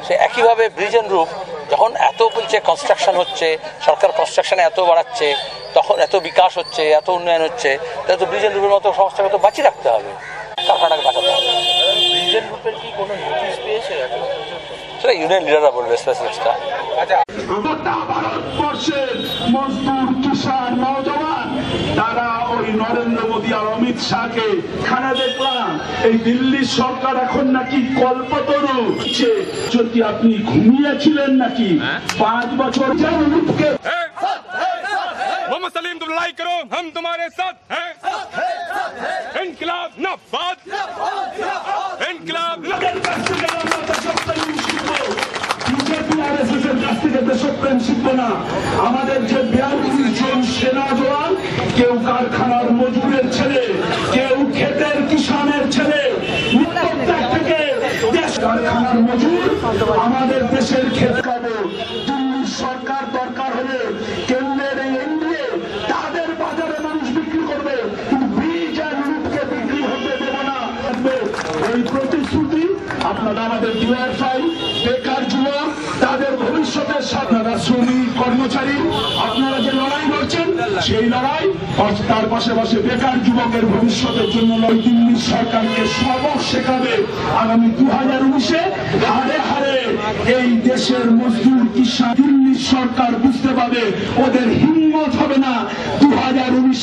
সে একইভাবে bridge and roof যখন এত বলছে কনস্ট্রাকশন হচ্ছে, সরকার কনস্ট্রাকশনে এত বাড়াচ্ছে, তখন এত বিকাশ হচ্ছে, এত উন্নয়ন হচ্ছে, তাহলে তো ব্রিজ অ্যান্ড রুফের মতো সংস্থাকে তো বাঁচিয়ে রাখতে হবে, কারখানাকে বাঁচাতে হবে। ব্রিজ অ্যান্ড রুফের কি কোনো নোটিশ পেয়েছে এখনো পর্যন্ত? সেটা ইউনিয়ন লিডাররা বলবে স্পেশালিস্টটা। গোটা ভারতবর্ষের মজদুর, কিষাণ, নওজওয়ান তারা ওই নরেন্দ্র মোদী আর অমিত শাহকে খানা দেখলাম। এই দিল্লির সরকার এখন নাকি কল্পতরু হচ্ছে। যদি আপনি ঘুমিয়েছিলেন নাকি 5 বছর লুটকে मोहम्मद सलीम तुम लड़ाई करो, हम तुम्हारे साथ हैं। इनकलाब जिंदाबाद, इनकलाब দেশপ্রেম শিখবো না। আমাদের যে 42 জন সেনা জওয়ান, কেউ কারখানার মজুরের ছেলে, কেউ ক্ষেতের কিষানের ছেলে, থেকে দেশ কারখানার মজুর আমাদের দেশের ক্ষেত খাবো। দিল্লির সরকার দরকার হলে কেন্দ্রের এই এনডিএ তাদের বাজারে মানুষ বিক্রি করবে, কিন্তু ব্রিজ আর রুটকে বিক্রি হতে দেব না। এই প্রতিশ্রুতি আপনারা আমাদের ডিওএফআই, বেকার যুবক, তাদের ভবিষ্যতের সাথে শ্রমিক কর্মচারী আপনারা যে লড়াই করছেন, সেই লড়াই তার পাশাপাশি বেকার যুবকের ভবিষ্যতের জন্য দিল্লি সরকারকে সবক শেখাবে। আগামী 2019-এ হারে হারে এই দেশের মজদুর, কিষাণ, দিল্লি সরকার বুঝতে পারবে ওদের হিম্মত হবে না 2019